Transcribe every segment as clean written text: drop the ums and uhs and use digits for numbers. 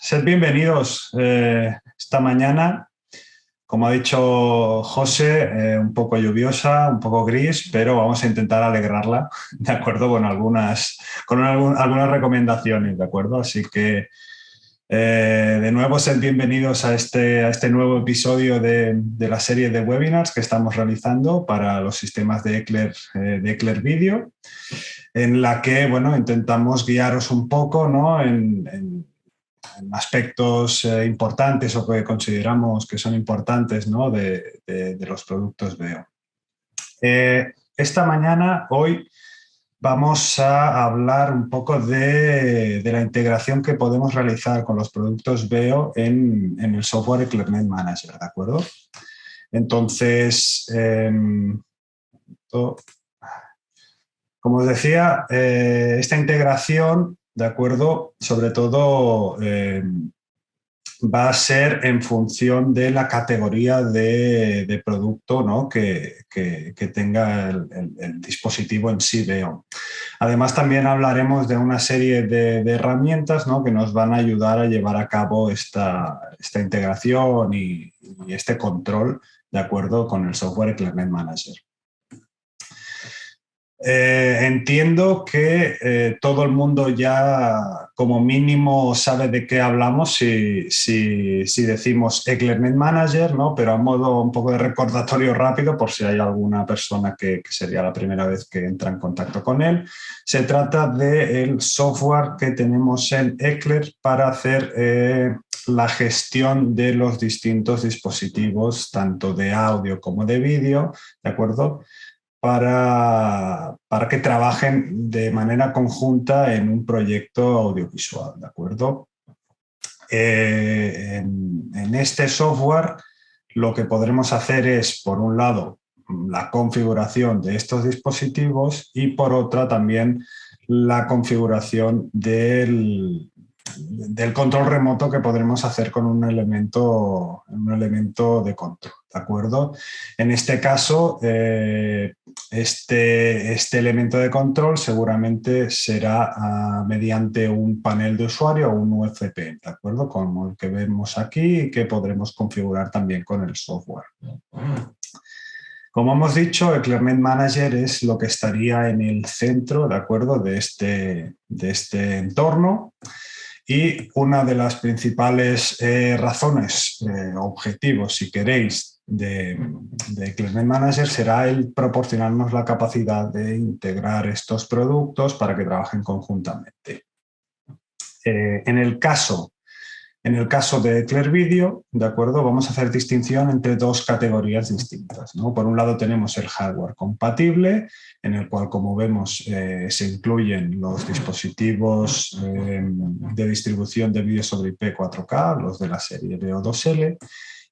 sed bienvenidos esta mañana. Como ha dicho José, un poco lluviosa, un poco gris, pero vamos a intentar alegrarla, ¿de acuerdo? Algunas recomendaciones, ¿de acuerdo? Así que, de nuevo, sed bienvenidos a este nuevo episodio de la serie de webinars que estamos realizando para los sistemas de Eclair Video, en la que, bueno, intentamos guiaros un poco, ¿no?, en aspectos importantes o que consideramos que son importantes, ¿no?, de los productos Veo. Esta mañana, hoy, vamos a hablar un poco de la integración que podemos realizar con los productos Veo en el software EclairNet Manager, ¿de acuerdo? Entonces, como os decía, esta integración, ¿de acuerdo?, sobre todo va a ser en función de la categoría de producto, ¿no?, que tenga el dispositivo en sí, Veo. Además, también hablaremos de una serie de herramientas, ¿no?, que nos van a ayudar a llevar a cabo esta integración y este control, de acuerdo con el software EclairNet Manager. Entiendo que todo el mundo ya como mínimo sabe de qué hablamos si decimos EclairNet Manager, ¿no? Pero a modo un poco de recordatorio rápido, por si hay alguna persona que sería la primera vez que entra en contacto con él, se trata del software que tenemos en Eclair para hacer la gestión de los distintos dispositivos, tanto de audio como de vídeo, ¿de acuerdo?, para que trabajen de manera conjunta en un proyecto audiovisual, ¿de acuerdo? En este software lo que podremos hacer es, por un lado, la configuración de estos dispositivos y, por otra, también la configuración del control remoto que podremos hacer con un elemento de control, ¿de acuerdo? En este caso, este elemento de control seguramente será mediante un panel de usuario o un UFP, ¿de acuerdo?, como el que vemos aquí y que podremos configurar también con el software. Como hemos dicho, EclairNet Manager es lo que estaría en el centro, ¿de acuerdo?, de este entorno. Y una de las principales razones, objetivos, si queréis, de EclairNet Manager será el proporcionarnos la capacidad de integrar estos productos para que trabajen conjuntamente. En el caso de Eclair Video, ¿de acuerdo?, vamos a hacer distinción entre dos categorías distintas, ¿no? Por un lado tenemos el hardware compatible, en el cual, como vemos, se incluyen los dispositivos de distribución de vídeo sobre IP 4K, los de la serie Veo2L,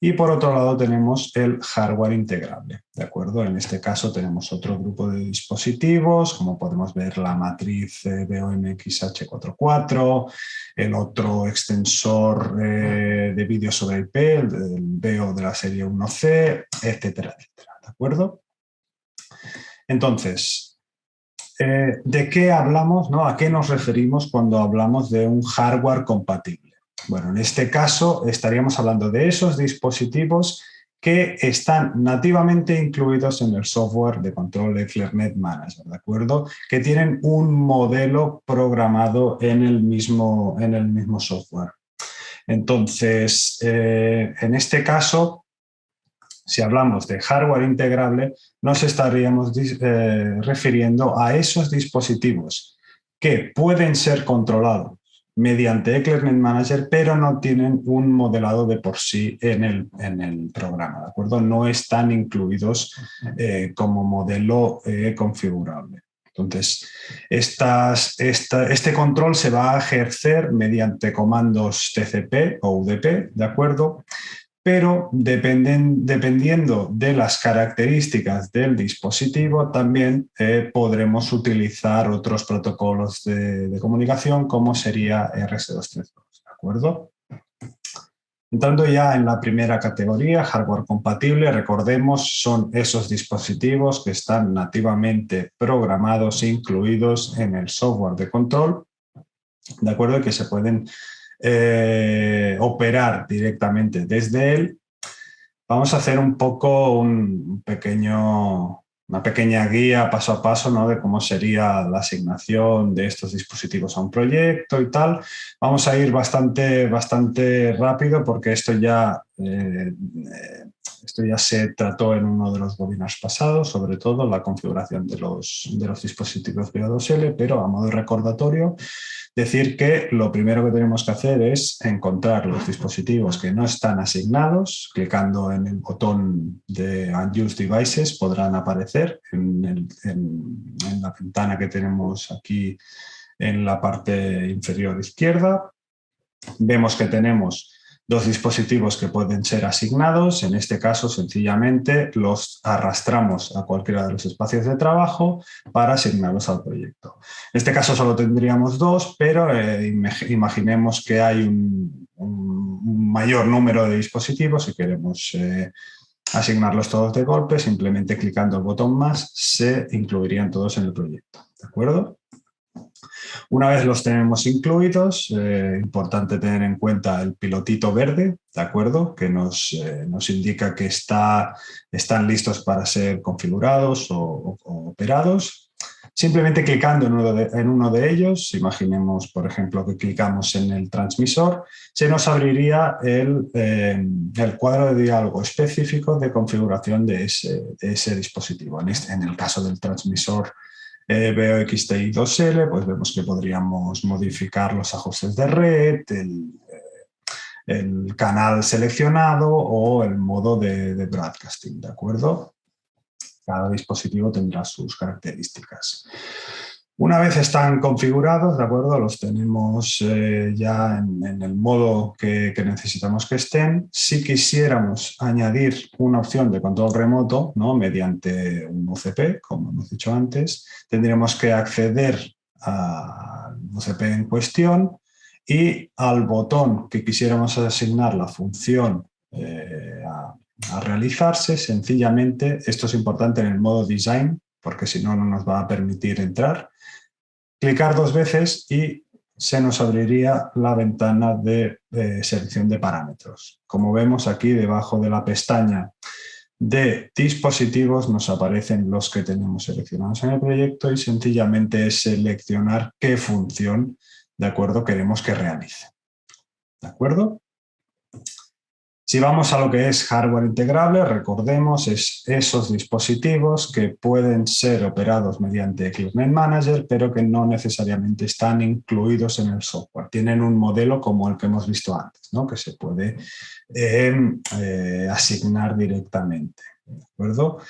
y por otro lado tenemos el hardware integrable, ¿de acuerdo? En este caso tenemos otro grupo de dispositivos, como podemos ver la matriz VeoMXH44, el otro extensor de vídeo sobre IP, el Veo de la serie 1C, etcétera, etcétera, ¿de acuerdo? Entonces, ¿de qué hablamos, ¿no? ¿A qué nos referimos cuando hablamos de un hardware compatible? Bueno, en este caso estaríamos hablando de esos dispositivos que están nativamente incluidos en el software de control de EclairNet Manager, ¿de acuerdo?, que tienen un modelo programado en el mismo software. Entonces, en este caso, si hablamos de hardware integrable, nos estaríamos refiriendo a esos dispositivos que pueden ser controlados mediante EclairNet Manager, pero no tienen un modelado de por sí en el programa, ¿de acuerdo? No están incluidos como modelo configurable. Entonces, este control se va a ejercer mediante comandos TCP o UDP, ¿de acuerdo?, pero dependiendo de las características del dispositivo, también podremos utilizar otros protocolos de comunicación, como sería RS232, ¿de acuerdo? Entrando ya en la primera categoría, hardware compatible, recordemos, son esos dispositivos que están nativamente programados e incluidos en el software de control, ¿de acuerdo?, y que se pueden operar directamente desde él, vamos a hacer un poco una pequeña guía paso a paso, ¿no?, de cómo sería la asignación de estos dispositivos a un proyecto y tal. Vamos a ir bastante rápido porque esto ya se trató en uno de los webinars pasados, sobre todo la configuración de los dispositivos BO2L, pero a modo de recordatorio, decir que lo primero que tenemos que hacer es encontrar los dispositivos que no están asignados. Clicando en el botón de Unused Devices podrán aparecer en la ventana que tenemos aquí en la parte inferior izquierda. Vemos que tenemos dos dispositivos que pueden ser asignados. En este caso, sencillamente los arrastramos a cualquiera de los espacios de trabajo para asignarlos al proyecto. En este caso solo tendríamos dos, pero imaginemos que hay un mayor número de dispositivos y queremos asignarlos todos de golpe. Simplemente clicando el botón más se incluirían todos en el proyecto. ¿De acuerdo? Una vez los tenemos incluidos, importante tener en cuenta el pilotito verde, ¿de acuerdo?, que nos indica que están listos para ser configurados o operados. Simplemente clicando en uno de ellos, imaginemos, por ejemplo, que clicamos en el transmisor, se nos abriría el cuadro de diálogo específico de configuración de ese dispositivo. En el caso del transmisor BOXTI2L, pues vemos que podríamos modificar los ajustes de red, el canal seleccionado o el modo de broadcasting, ¿de acuerdo? Cada dispositivo tendrá sus características. Una vez están configurados, ¿de acuerdo?, los tenemos ya en el modo que necesitamos que estén. Si quisiéramos añadir una opción de control remoto, ¿no?, mediante un UCP, como hemos dicho antes, tendríamos que acceder al UCP en cuestión y al botón que quisiéramos asignar la función a realizarse. Sencillamente, esto es importante en el modo Design, porque si no, no nos va a permitir entrar. Clicar dos veces y se nos abriría la ventana de selección de parámetros. Como vemos aquí, debajo de la pestaña de dispositivos nos aparecen los que tenemos seleccionados en el proyecto y sencillamente es seleccionar qué función, ¿de acuerdo?, queremos que realice. ¿De acuerdo? Si vamos a lo que es hardware integrable, recordemos, es esos dispositivos que pueden ser operados mediante ClickNet Manager, pero que no necesariamente están incluidos en el software. Tienen un modelo como el que hemos visto antes, ¿no?, que se puede asignar directamente. ¿De acuerdo?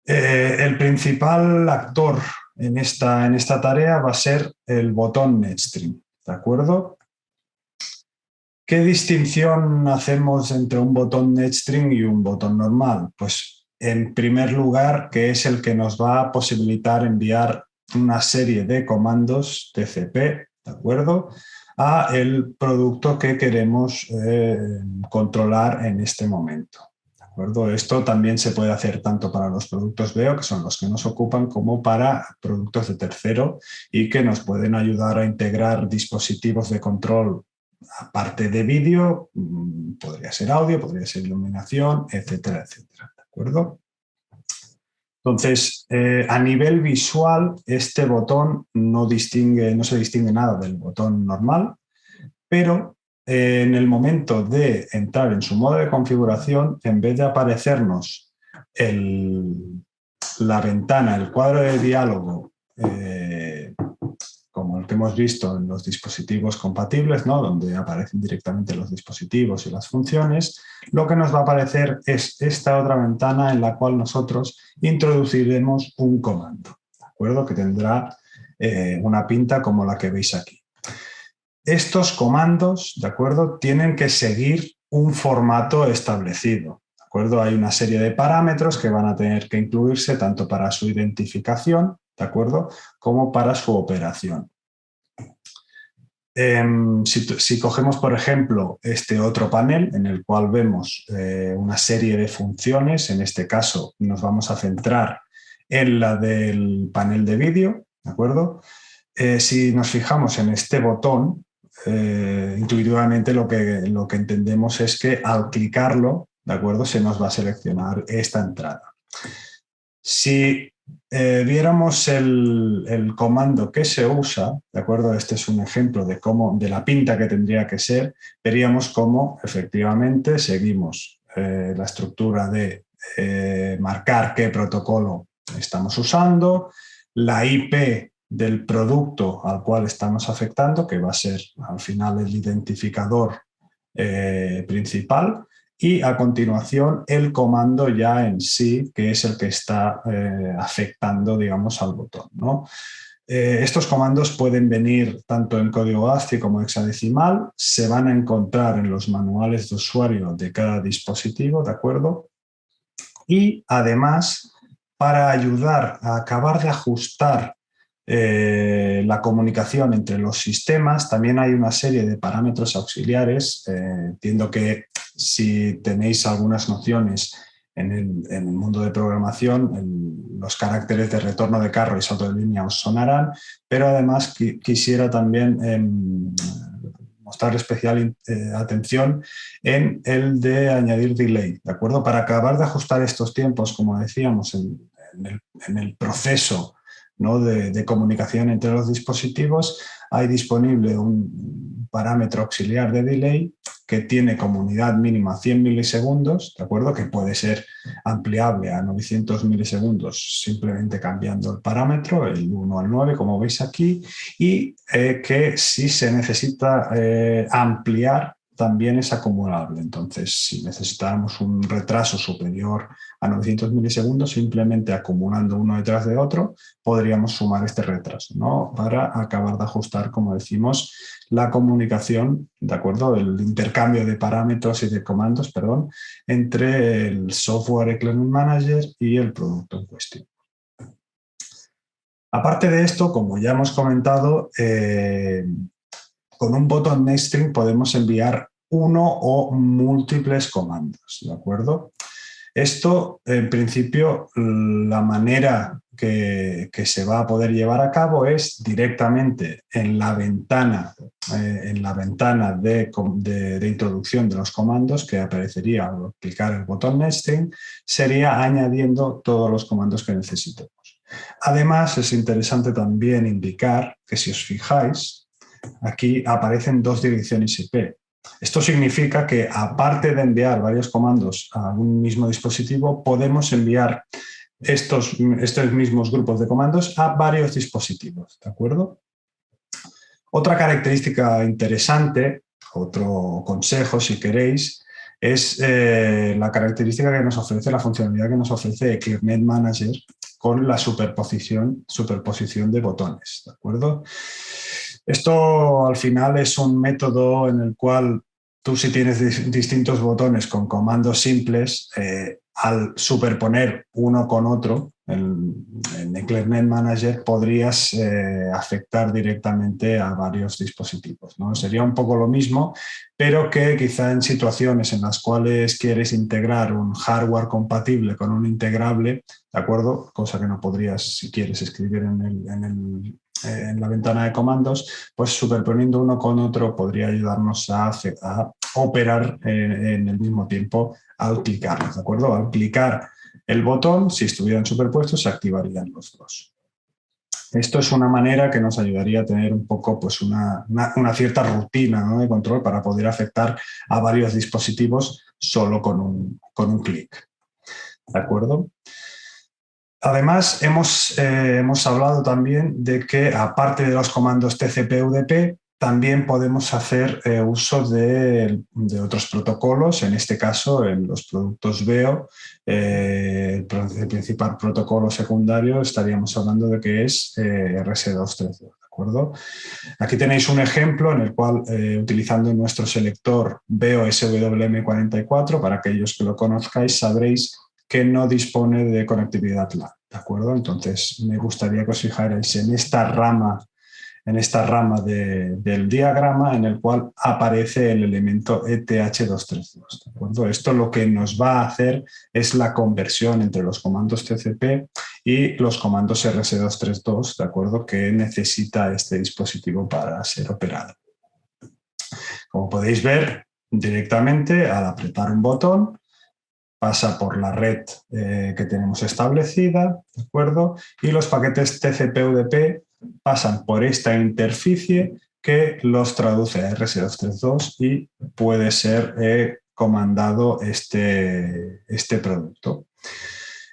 El principal actor en esta tarea va a ser el botón NetStream. ¿De acuerdo? ¿Qué distinción hacemos entre un botón NetStream y un botón normal? Pues en primer lugar, que es el que nos va a posibilitar enviar una serie de comandos TCP, ¿de acuerdo?, a el producto que queremos controlar en este momento. ¿De acuerdo? Esto también se puede hacer tanto para los productos BEO, que son los que nos ocupan, como para productos de tercero y que nos pueden ayudar a integrar dispositivos de control. Aparte de vídeo, podría ser audio, podría ser iluminación, etcétera, etcétera. ¿De acuerdo? Entonces, a nivel visual, este botón no se distingue nada del botón normal, pero en el momento de entrar en su modo de configuración, en vez de aparecernos la ventana, el cuadro de diálogo, como el que hemos visto en los dispositivos compatibles, ¿no?, donde aparecen directamente los dispositivos y las funciones, lo que nos va a aparecer es esta otra ventana en la cual nosotros introduciremos un comando, ¿de acuerdo?, que tendrá una pinta como la que veis aquí. Estos comandos, ¿de acuerdo?, tienen que seguir un formato establecido. ¿De acuerdo? Hay una serie de parámetros que van a tener que incluirse tanto para su identificación, ¿de acuerdo?, como para su operación. Si cogemos, por ejemplo, este otro panel en el cual vemos una serie de funciones, en este caso nos vamos a centrar en la del panel de vídeo, ¿de acuerdo? Si nos fijamos en este botón, intuitivamente lo que entendemos es que al clicarlo, ¿de acuerdo?, se nos va a seleccionar esta entrada. Si viéramos el comando que se usa, ¿de acuerdo? Este es un ejemplo de la pinta que tendría que ser, veríamos cómo efectivamente seguimos la estructura de marcar qué protocolo estamos usando, la IP del producto al cual estamos afectando, que va a ser al final el identificador principal, y a continuación el comando ya en sí, que es el que está afectando, digamos, al botón, ¿no? Estos comandos pueden venir tanto en código ASCII como hexadecimal, se van a encontrar en los manuales de usuario de cada dispositivo, ¿de acuerdo? Y además, para ayudar a acabar de ajustar la comunicación entre los sistemas, también hay una serie de parámetros auxiliares. Entiendo que si tenéis algunas nociones en el mundo de programación, los caracteres de retorno de carro y salto de línea os sonarán, pero además quisiera también mostrar especial atención en el de añadir delay, ¿de acuerdo? Para acabar de ajustar estos tiempos, como decíamos, en el proceso, ¿no?, de comunicación entre los dispositivos, hay disponible un parámetro auxiliar de delay que tiene como unidad mínima 100 milisegundos, ¿de acuerdo?, que puede ser ampliable a 900 milisegundos simplemente cambiando el parámetro, el 1 al 9, como veis aquí, y que si se necesita ampliar también es acumulable. Entonces, si necesitamos un retraso superior a 900 milisegundos, simplemente acumulando uno detrás de otro, podríamos sumar este retraso, ¿no?, para acabar de ajustar, como decimos, la comunicación, ¿de acuerdo?, el intercambio de parámetros y de comandos, perdón, entre el software Eclairment Manager y el producto en cuestión. Aparte de esto, como ya hemos comentado, con un botón NextString podemos enviar uno o múltiples comandos, ¿de acuerdo? Esto, en principio, la manera que se va a poder llevar a cabo es directamente en la ventana de introducción de los comandos que aparecería al clicar el botón NextString, sería añadiendo todos los comandos que necesitemos. Además, es interesante también indicar que si os fijáis, aquí aparecen dos direcciones IP. Esto significa que, aparte de enviar varios comandos a un mismo dispositivo, podemos enviar estos mismos grupos de comandos a varios dispositivos, ¿de acuerdo? Otra característica interesante, otro consejo si queréis, es la característica que nos ofrece, la funcionalidad que nos ofrece Eclairment Manager con la superposición de botones, ¿de acuerdo? Esto al final es un método en el cual tú, si tienes distintos botones con comandos simples, al superponer uno con otro en Eclairment Manager podrías afectar directamente a varios dispositivos, ¿no? Sería un poco lo mismo, pero que quizá en situaciones en las cuales quieres integrar un hardware compatible con un integrable, ¿de acuerdo? Cosa que no podrías si quieres escribir en la ventana de comandos, pues superponiendo uno con otro podría ayudarnos a operar en el mismo tiempo al clicarlos, ¿de acuerdo? Al clicar el botón, si estuvieran superpuestos, se activarían los dos. Esto es una manera que nos ayudaría a tener un poco, pues, una cierta rutina, ¿no?, de control para poder afectar a varios dispositivos solo con un clic. ¿De acuerdo? Además, hemos hablado también de que, aparte de los comandos TCP/UDP, también podemos hacer uso de otros protocolos. En este caso, en los productos Veo, el principal protocolo secundario estaríamos hablando de que es RS232, ¿de acuerdo? Aquí tenéis un ejemplo en el cual, utilizando nuestro selector Veo SWM44, para aquellos que lo conozcáis, sabréis que no dispone de conectividad LAN, ¿de acuerdo? Entonces, me gustaría que os fijarais en esta rama del diagrama en el cual aparece el elemento ETH232, ¿de acuerdo? Esto lo que nos va a hacer es la conversión entre los comandos TCP y los comandos RS232, ¿de acuerdo?, que necesita este dispositivo para ser operado. Como podéis ver, directamente al apretar un botón, pasa por la red que tenemos establecida, ¿de acuerdo? Y los paquetes TCP/UDP pasan por esta interficie que los traduce a RS232 y puede ser comandado este producto.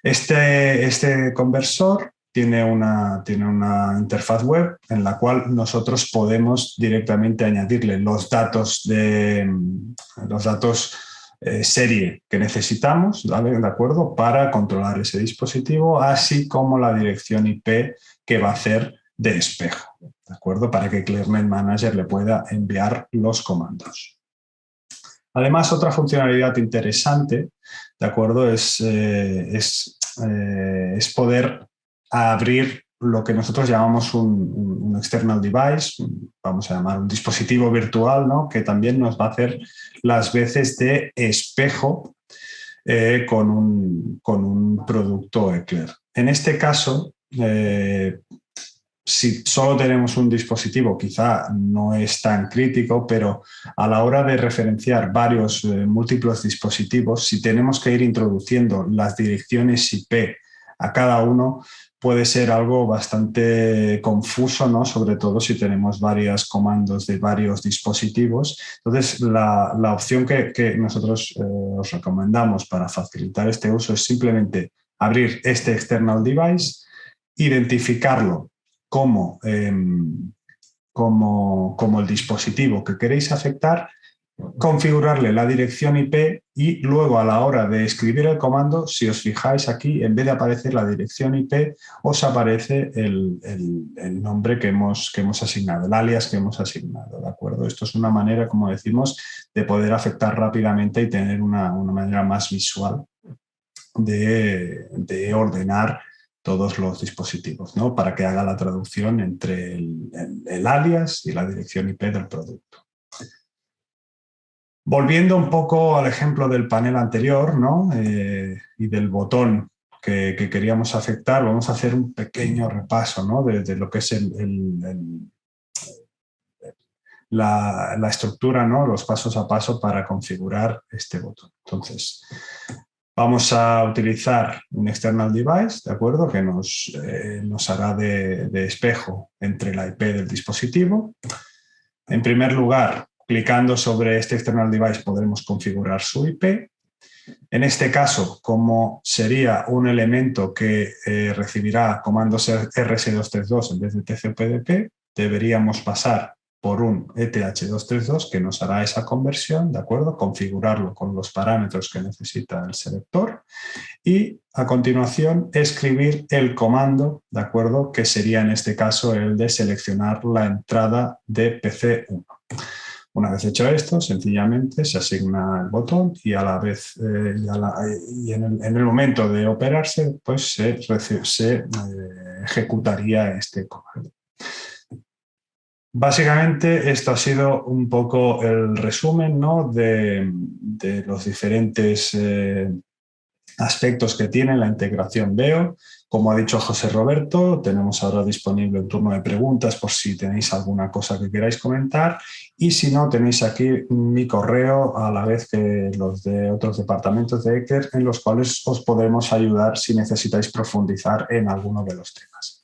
Este conversor tiene una interfaz web en la cual nosotros podemos directamente añadirle los datos serie que necesitamos, ¿vale? ¿De acuerdo? Para controlar ese dispositivo, así como la dirección IP que va a hacer de espejo, ¿de acuerdo? Para que ClearNet Manager le pueda enviar los comandos. Además, otra funcionalidad interesante, ¿de acuerdo? Es poder abrir lo que nosotros llamamos un external device, vamos a llamar un dispositivo virtual, ¿no? Que también nos va a hacer las veces de espejo con un producto Eclair. En este caso, si solo tenemos un dispositivo, quizá no es tan crítico, pero a la hora de referenciar varios múltiples dispositivos, si tenemos que ir introduciendo las direcciones IP a cada uno, puede ser algo bastante confuso, ¿no? Sobre todo si tenemos varios comandos de varios dispositivos. Entonces, la opción que nosotros os recomendamos para facilitar este uso es simplemente abrir este external device, identificarlo como el dispositivo que queréis afectar, configurarle la dirección IP y luego a la hora de escribir el comando, si os fijáis aquí, en vez de aparecer la dirección IP, os aparece el nombre que hemos asignado, el alias que hemos asignado, ¿de acuerdo? Esto es una manera, como decimos, de poder afectar rápidamente y tener una manera más visual de ordenar todos los dispositivos, ¿no? Para que haga la traducción entre el alias y la dirección IP del producto. Volviendo un poco al ejemplo del panel anterior, ¿no? Y del botón que queríamos afectar, vamos a hacer un pequeño repaso, ¿no? de lo que es la estructura, ¿no? Los pasos a paso para configurar este botón. Entonces, vamos a utilizar un external device, ¿de acuerdo? Que nos hará de espejo entre la IP del dispositivo. En primer lugar, clicando sobre este external device podremos configurar su IP. En este caso, como sería un elemento que recibirá comandos RS232 en vez de TCP/UDP, deberíamos pasar por un ETH232 que nos hará esa conversión, ¿de acuerdo? Configurarlo con los parámetros que necesita el selector y a continuación escribir el comando, ¿de acuerdo? Que sería en este caso el de seleccionar la entrada de PC1. Una vez hecho esto, sencillamente se asigna el botón y a la vez en el momento de operarse, pues se ejecutaría este comando. Básicamente esto ha sido un poco el resumen, ¿no? de los diferentes aspectos que tiene la integración Veo. Como ha dicho José Roberto, tenemos ahora disponible un turno de preguntas por si tenéis alguna cosa que queráis comentar y si no, tenéis aquí mi correo a la vez que los de otros departamentos de Eclair en los cuales os podemos ayudar si necesitáis profundizar en alguno de los temas.